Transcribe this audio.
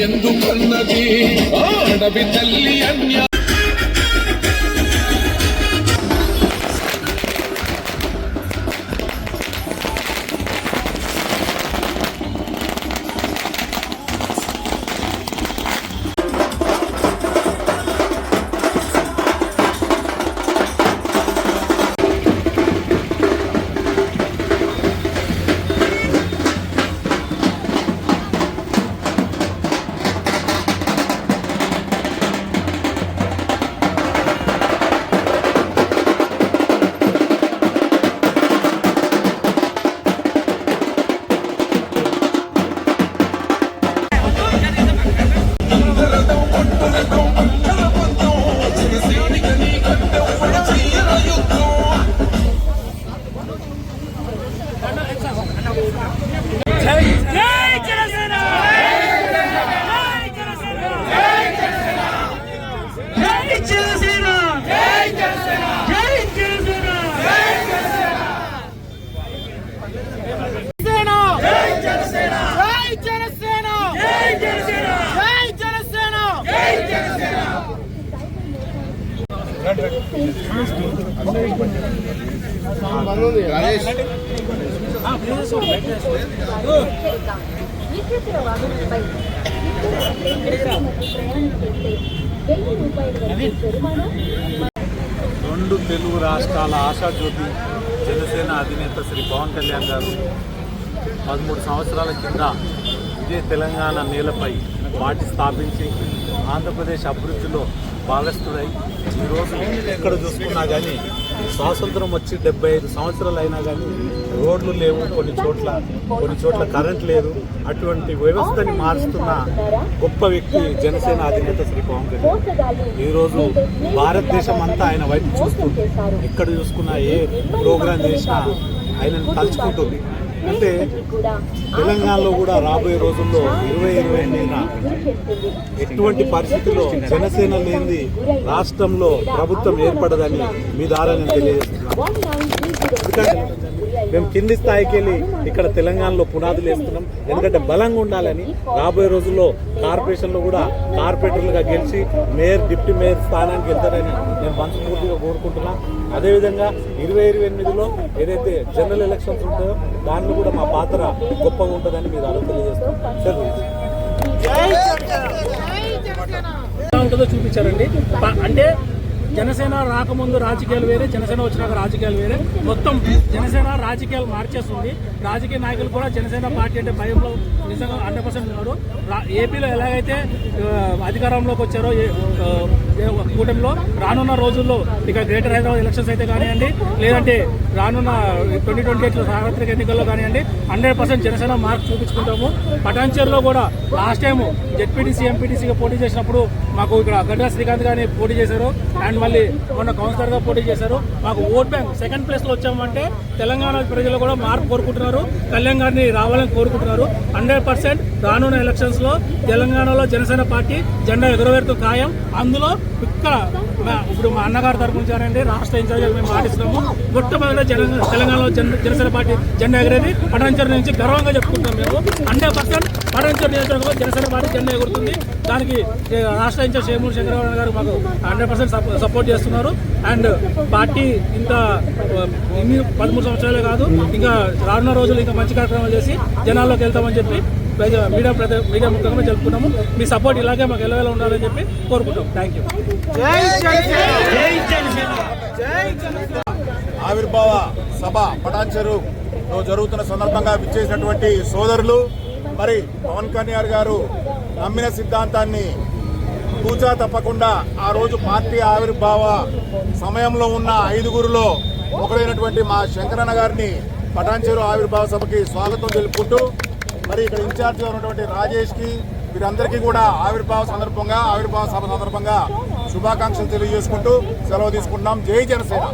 ఎందుకున్నది అడవి తల్లి అన్య రెండు తెలుగు రాష్ట్రాల ఆశాజ్యోతి జనసేన అధినేత శ్రీ పవన్ కళ్యాణ్ గారు 13 సంవత్సరాల కింద ఇదే తెలంగాణ నేలపై పార్టీ స్థాపించి ఆంధ్రప్రదేశ్ అభివృద్ధిలో భాగస్థుడై ఈరోజు ఎక్కడ చూసుకున్నా కానీ స్వాతంత్రం వచ్చి 75 సంవత్సరాలు అయినా కానీ రోడ్లు లేవు, కొన్ని చోట్ల కరెంట్ లేదు. అటువంటి వ్యవస్థని మారుస్తున్న గొప్ప వ్యక్తి జనసేన అధినేత శ్రీ పవన్ కళ్యాణ్. ఈరోజు భారతదేశం అంతా ఆయన వైపు చూస్తుంది. ఎక్కడ చూసుకున్నా ఏ ప్రోగ్రాం చేసినా ఆయనను తలుచుకుంటుంది. అంటే తెలంగాణలో కూడా రాబోయే రోజుల్లో 2028 ఎటువంటి పరిస్థితుల్లో జనసేన లేనిది రాష్ట్రంలో ప్రభుత్వం ఏర్పడదని మీ ద్వారా నేను తెలియజేస్తున్నాను. ఎందుకంటే మేము కింది స్థాయికి వెళ్ళి ఇక్కడ తెలంగాణలో పునాదులు వేస్తున్నాం. ఎందుకంటే బలంగా ఉండాలని రాబోయే రోజుల్లో కార్పొరేషన్లో కూడా కార్పొరేటర్లుగా గెలిచి మేయర్, డిప్యూటీ మేయర్ స్థానానికి వెళ్తారని నేను మనస్ఫూర్తిగా కోరుకుంటున్నాను. అదేవిధంగా 2028లో ఏదైతే జనరల్ ఎలక్షన్స్ ఉంటాయో దానిలో కూడా మా పాత్ర గొప్పగా ఉంటుందని మీరు అలా తెలియజేస్తాం. ఉంటుందో చూపించారండి. అంటే జనసేన రాకముందు రాజకీయాలు వేరే, జనసేన వచ్చినాక రాజకీయాలు వేరే. మొత్తం జనసేన రాజకీయాలు మార్చేస్తుంది. రాజకీయ నాయకులు కూడా జనసేన పార్టీ అంటే భయంలో నిజంగా 100% ఉన్నారు. ఏపీలో ఎలాగైతే అధికారంలోకి వచ్చారో కూటమిలో, రానున్న రోజుల్లో ఇక గ్రేటర్ హైదరాబాద్ ఎలక్షన్స్ అయితే కానివ్వండి, లేదంటే రానున్న 2028 సార్వత్రిక ఎన్నికల్లో కానివ్వండి, 100% జనసేన మార్క్ చూపించుకుంటాము. పటాన్చేరులో కూడా లాస్ట్ టైం జెడ్పీటీసీ, ఎంపీటీసీగా పోటీ చేసినప్పుడు మాకు ఇక్కడ గడ్డా శ్రీకాంత్ గారిని పోటీ చేశారు. అండ్ మళ్ళీ మొన్న కౌన్సిలర్గా పోటీ చేశారు. మాకు ఓట్ బ్యాంక్ సెకండ్ ప్లేస్లో వచ్చామంటే తెలంగాణ ప్రజలు కూడా మార్పు కోరుకుంటున్నారు. కళ్యాణ్ గారిని రావాలని కోరుకుంటున్నారు. 100% రానున్న ఎలక్షన్స్లో తెలంగాణలో జనసేన పార్టీ జెండా ఎగురవేరుతూ ఖాయం. అందులో ఇక్కడ ఇప్పుడు మా అన్నగారు తరపు నుంచారండి, రాష్ట్ర ఇన్ఛార్జ్ మేము పాటిస్తున్నాము. మొట్టమొదటి తెలంగాణలో జనసేన పార్టీ జెండా ఎగరేది పటాన్చేరు నుంచి గర్వంగా చెప్పుకుంటాం. మేము 100% పటాన్చేరు నియోజకవర్గంలో జనసేన పార్టీ జెండా ఎగురుతుంది. దానికి రాష్ట్ర ఇన్ఛార్జ్ షేమూరి శంకరరావు గారు మాకు 100% సపోర్ట్ చేస్తున్నారు. అండ్ పార్టీ ఇంకా 13 సంవత్సరాలే కాదు, ఇంకా రానున్న రోజులు ఇంకా మంచి కార్యక్రమాలు చేసి జనాల్లోకి వెళ్తామని చెప్పి మీడియా ముఖ్యంగా జరుపుకున్నాము. మీ సపోర్ట్ ఇలాగే మాకు ఎల్లవేళ ఉండాలని చెప్పి కోరుకుంటాం. Thank you. ఆవిర్భావ సభ పటాన్చెరులో జరుగుతున్న సందర్భంగా విచ్చేసినటువంటి సోదరులు, మరి పవన్ కళ్యాణ్ గారు నమ్మిన సిద్ధాంతాన్ని తూచా తప్పకుండా ఆ రోజు పార్టీ ఆవిర్భావ సమయంలో ఉన్న 5గురులో ఒకరైనటువంటి మా శంకరన్న గారిని పటాన్చెరు ఆవిర్భావ సభకి స్వాగతం తెలుపుకుంటూ, మరి ఇక్కడ ఇన్ఛార్జిగా ఉన్నటువంటి రాజేష్కి, వీరందరికీ కూడా ఆవిర్భావ సభ సందర్భంగా శుభాకాంక్షలు తెలియజేసుకుంటూ సెలవు తీసుకుంటున్నాం. జై జనసేన.